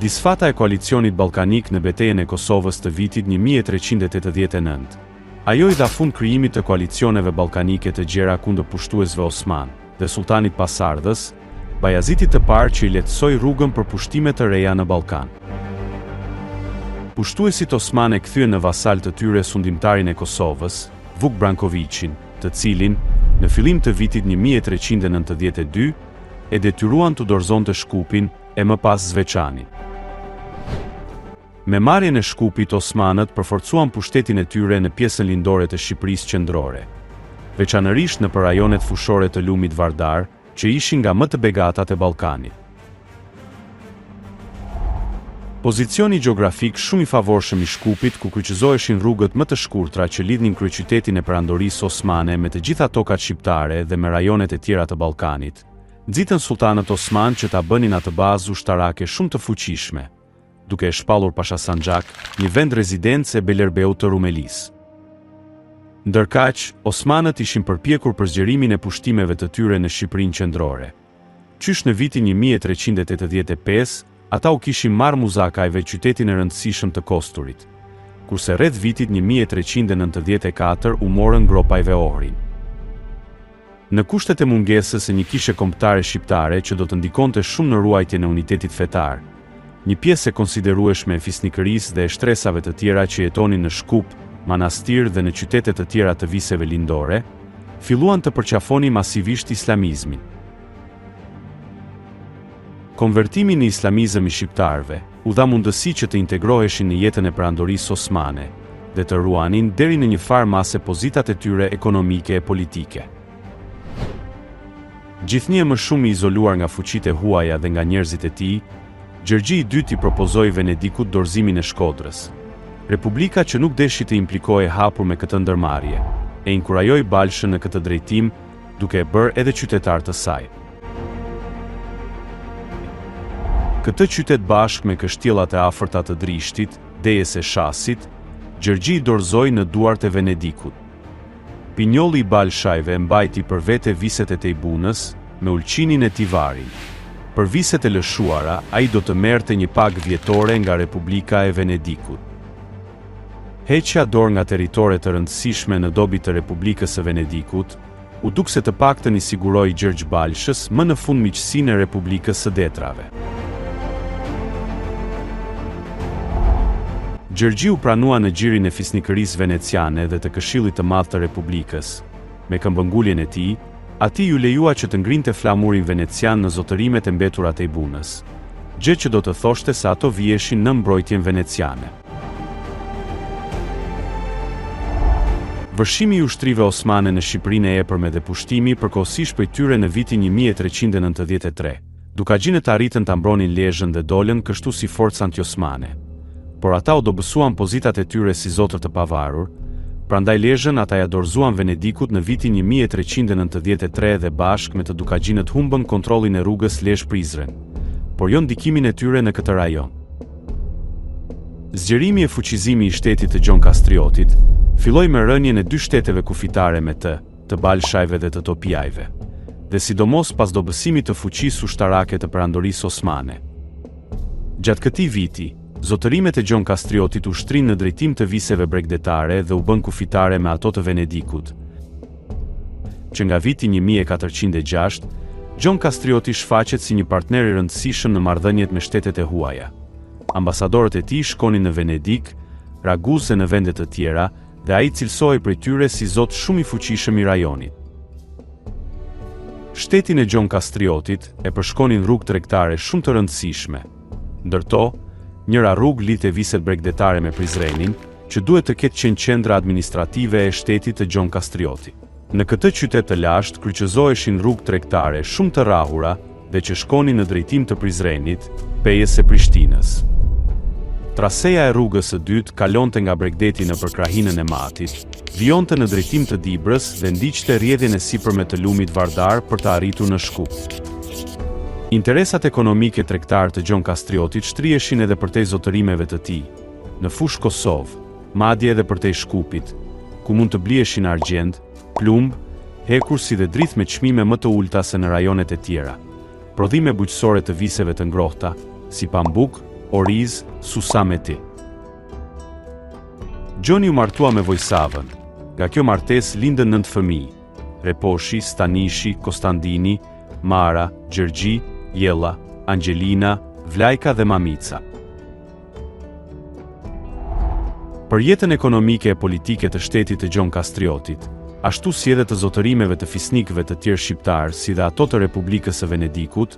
Disfata e koalicionit ballkanik në betejën e Kosovës të vitit 1389. Ajo i dha fund krijimit të koalicioneve ballkanike të gjera kundër pushtuesve osman dhe sultanit pasardhës, Bajazitit të parë që i lehtësoi rrugën për pushtime të reja në Ballkan. Pushtuesit osman e kthyen në vasal të tyre sundimtarin e Kosovës, Vuk Brankovićin, të cilin, në fillim të vitit 1392, e detyruan të dorëzonte Shkupin e më pas Zveçanin. Me marrjen e Shkupit, osmanët përforcuan pushtetin e tyre në pjesën lindore të Shqipërisë qendrore, veçanërisht në rajonet fushore të Lumit Vardar, që ishin nga më të begatat e Ballkanit. Pozicioni gjeografik shumë i favorshëm i Shkupit, ku kryqëzoheshin rrugët më të shkurtra që lidhnin kryeqytetin e perandorisë osmane me të gjitha tokat shqiptare dhe me rajonet e tjera të Ballkanit, nxitën sultanët osman që ta bënin atë bazë ushtarake shumë të fuqishme, duke e shpallur Pasha Sanxhak, një vend rezidencë e Belerbeut të Rumelisë. Ndërkaq, osmanët ishin përpjekur për zgjerimin e pushtimeve të tyre në Shqipërinë qendrore. Qysh në vitin 1385, ata u kishin marrë muzakajve qytetin e rëndësishëm të Kosturit, kurse rreth vitit 1394 u morën gropajve Ohrin. Në kushtet e mungesës e një kishe kombëtare shqiptare që do të ndikonte shumë në ruajtjen e unitetit fetar, një pjesë e konsiderueshme e fisnikërisë dhe e shtresave të tjera që jetonin në Shkup, manastir dhe në qytetet të tjera të viseve lindore, filluan të përqafonin masivisht islamizmin. Konvertimi në islamizëm i shqiptarëve u dha mundësi që të integroheshin në jetën e perandorisë osmane dhe të ruanin deri në një farë mase pozitat e tyre ekonomike e politike. Gjithnjë më shumë i izoluar nga fuqitë e huaja dhe nga njerëzit e tij, Gjergji i dytë i propozoi Venedikut dorëzimin e Shkodrës. Republika që nuk deshi të implikohej hapur me këtë ndërmarrje, e inkurajoi Balshën në këtë drejtim, duke e bërë edhe qytetar të saj. Këtë qytet bashkë me kështjellat e afërta të Drishtit, dejes e Shasit, Gjergji i dorëzoi në duart e Venedikut. Pinjolli i Balshajve mbajti për vete viset e Tejbunës, me ulqinin e Tivarin. Për viset e lëshuara, ai do të merrte një pagë vjetore nga Republika e Venedikut. Heqja dorë nga territore të rëndësishme në dobi të Republikës së Venedikut, u duk se të paktën i siguroi Gjergj Balshës më në fund miqësinë e Republikës së Detrave. Gjergji u pranua në gjirin e fisnikërisë veneciane dhe të Këshillit të Madh të Republikës. Me këmbënguljen e tij, atij ju lejua që të ngrinte flamurin venecian në zotërimet e mbetura të Tejbunës, gjë që do të thoshte se ato viheshin në mbrojtjen veneciane. Vërshimi i ushtrive osmane në Shqipërinë e epërme dhe pushtimi përkohësisht prej tyre në vitin 1393, Dukagjinet arritën ta mbronin Lezhën dhe dolën kështu si forca anti-osmane. Por ata u dobësuan pozitat e tyre si zotër të pavarur, prandaj Lezhën ata ja dorëzuan Venedikut në vitin 1393 dhe bashkë me të Dukagjinet humbën kontrollin e rrugës Lezhë-Prizren, por jo ndikimin e tyre në këtë rajon. Zgjerimi e fuqizimi i shtetit të Gjon Kastriotit filloi me rënien e dy shteteve kufitare me të Balshajve dhe të Topijajve, dhe sidomos pas dobësimit të fuqisë ushtarake të perandorisë osmane. Gjatë këtij viti, zotërimet e Gjon Kastriotit u shtrinë në drejtim të viseve bregdetare dhe u bën kufitare me ato të Venedikut, që nga viti 1406, Gjon Kastrioti shfaqet si një partner i rëndësishëm në marrëdhëniet me shtetet e huaja. Ambasadorët e tij shkonin në Venedik, Raguse në vende të tjera, dhe ai cilësohej prej tyre si zot shumë i fuqishëm i rajonit. Shtetin e Gjon Kastriotit e përshkonin rrugë tregtare shumë të rëndësishme. Ndërto, njëra rrugë lidhte viset bregdetare me Prizrenin, që duhet të ketë qenë qendra administrative e shtetit të Gjon Kastrioti. Në këtë qytet të lashtë kryqëzoheshin rrugë tregtare shumë të rrahura dhe që shkonin në drejtim të Prizrenit, pejes së Prishtinës. Traseja e rrugës së dytë kalonte nga Bregdeti nëpër krahinën e Matit, vijonte në drejtim të Dibrës dhe ndiqte rrjedhjen e sipërme të Lumit Vardar për të arritur në Shkup. Interesat ekonomike tregtar të Gjon Kastriotit shtriheshin edhe përtej zotërimeve të tij, në fushë Kosovë, madje edhe përtej Shkupit, ku mund të bliheshin argjend, plumb, hekur si dhe drith me çmime më të ulta se në rajonet e tjera, prodhime bujqësore të viseve të ngrohta, si pambuk, Oriz Susameti. Gjoni u martua me Vojsavën. Nga kjo martes lindën 9 fëmijë: Reposhi, Stanishi, Kostandini, Mara, Gjergji, Jella, Angelina, Vlajka dhe Mamica. Për jetën ekonomike e politike të shtetit të Gjon Kastriotit, ashtu si edhe të zotërimeve të fisnikëve të tjerë shqiptar, si dhe ato të Republikës së Venedikut,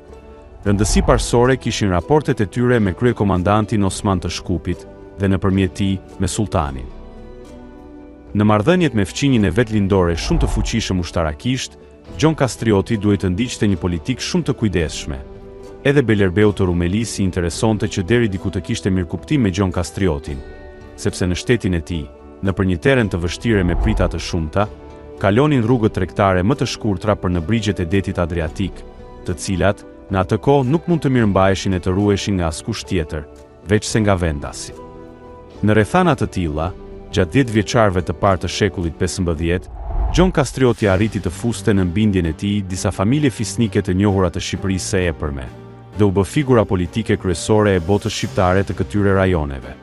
rëndësi parsore kishin raportet e tyre me kryekomandantin Osman të Shkupit dhe nëpërmjet tij me sultanin. Në marrëdhëniet me fqinjin e vet lindore shumë të fuqishëm ushtarakisht, Gjon Kastrioti duhet të ndiqte një politikë shumë të kujdesshme. Edhe Belerbeu të Rumelis i interesonte që deri diku të kishte mirëkuptim me Gjon Kastriotin, sepse në shtetin e tij, nëpër një terren të vështirë me prita të shumta, kalonin rrugët tregtare më të shkurtra për në brigjet e detit Adriatik, të cilat në atë kohë nuk mund të mirëmbaheshin e të ruheshin nga askush tjetër, veç se nga vendasi. Në rrethana të tilla, gjatë 10 vjeçarëve të parë të shekullit 15, Gjon Kastrioti arriti të fuste në mbindjen e tij disa familje fisnike të njohura të Shqipërisë së epërme, dhe u bë figura politike kryesore e botës shqiptare të këtyre rajoneve.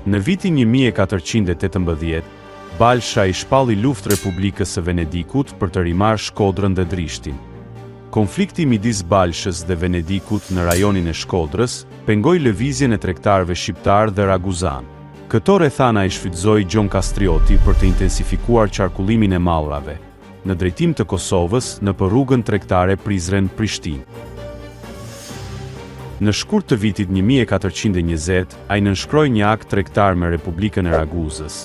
Në vitin 1418, Balsha i shpalli luftë Republikës së Venedikut për të rimarrë Shkodrën dhe Drishtin. Konflikti midis Balshës dhe Venedikut në rajonin e Shkodrës pengoi lëvizjen e tregtarëve shqiptar dhe raguzan. Këto rrethana i shfrytëzoi Gjon Kastrioti për të intensifikuar qarkullimin e mallrave në drejtim të Kosovës nëpër rrugën tregtare Prizren-Prishtinë. Në shkurt të vitit 1420, ai nënshkroi një akt tregtar me Republikën e Raguzës,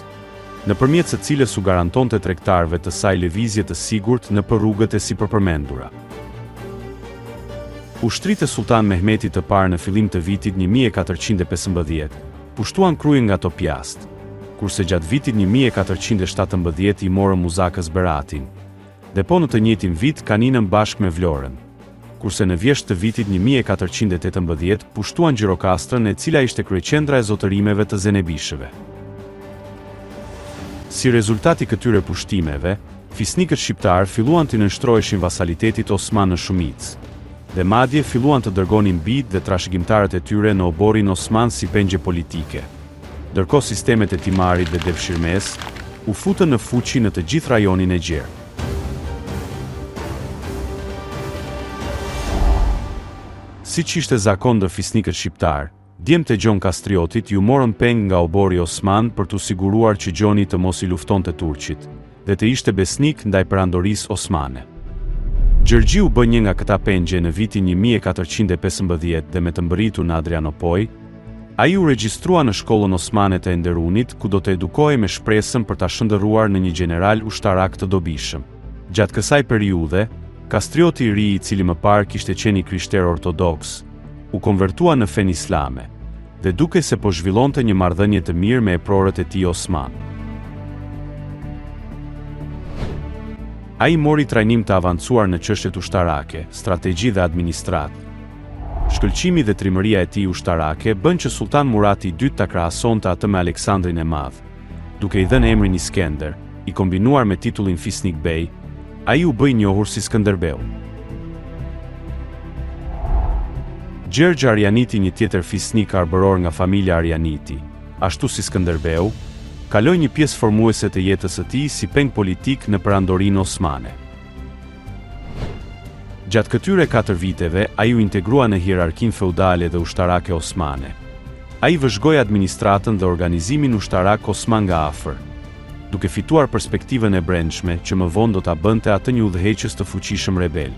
nëpërmjet së cilës u garantonte tregtarëve të saj lëvizje të sigurt nëpër rrugët e sipërpërmendura. Ushtritë e Sultan Mehmetit të parë në fillim të vitit 1415 pushtuan kryen nga Topjast, kurse gjatë vitit 1417 i morën Muzakës Beratin, dhe po në të njëjtin vit kaninën bashkë me Vlorën, kurse në vjesht të vitit 1418 pushtuan Gjirokastrën, e cila ishte kryeqendra e zotërimeve të Zenebishëve. Si rezultati këtyre pushtimeve, fisnikët shqiptar filluan të nënshtroheshin vasalitetit Osman në shumicë, dhe madje filluan të dërgonin bijtë dhe trashëgimtarët e tyre në oborin Osman si pengje politike. Ndërkohë sistemet e Timarit dhe Devshirmes u futën në fuqi në të gjithë rajonin e gjerë. Siç ishte zakon ndër fisnikët shqiptar, djemtë e Gjon Kastriotit ju morën peng nga obori Osman për t'u siguruar që Gjoni të mos i luftonte turqit, dhe të ishte besnik ndaj perandorisë osmane. Gjergji u bë një nga këta pengje në vitin 1415 dhe me të mbërritur në Adrianopoj, ai u regjistrua në shkollën osmane të Enderunit, ku do të edukohej me shpresën për ta shndërruar në një general ushtarak të dobishëm. Gjatë kësaj periudhe, Kastrioti i ri, i cili më parë kishte qenë krishter ortodoks, u konvertua në fen islame, dhe duke se po zhvillonte një marrëdhënie të mirë me eprorët e tij osman. Ai mori trajnim të avancuar në çështjet ushtarake, strategji dhe administratë. Shkëlqimi dhe trimëria e tij ushtarake bën që Sultan Murati II ta krahasonte atë me Aleksandrin e Madh, duke i dhënë emrin Iskender, i kombinuar me titullin Fisnik Bey. Ai u bë i njohur si Skënderbeu. Gjergj Arjaniti, një tjetër fisnik arbëror nga familja Arjaniti, ashtu si Skënderbeu, kaloi një pjesë formuese të jetës së tij si peng politik në perandorinë osmane. Gjatë këtyre 4 viteve, ai u integrua në hierarkinë feudale dhe ushtarake osmane. Ai vëzhgoi administratën dhe organizimin ushtarak osman nga afër, duke fituar perspektivën e brendshme që më vonë do ta bënte atë një udhëheqës të fuqishëm rebel.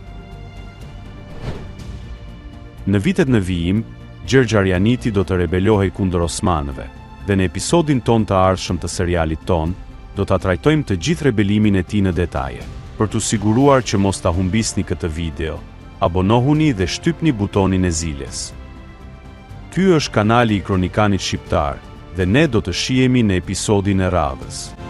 Në vitet në vijim, Gjergj Arjaniti do të rebelohej kundër osmanëve, dhe në episodin ton të ardhshëm të serialit ton, do ta trajtojmë të gjithë rebelimin e tij në detaje. Për t'u siguruar që mos ta humbisni këtë video, abonohuni dhe shtypni butonin e zilës. Ky është kanali i Kronikanit Shqiptar, dhe ne do të shihemi në episodin e radhës.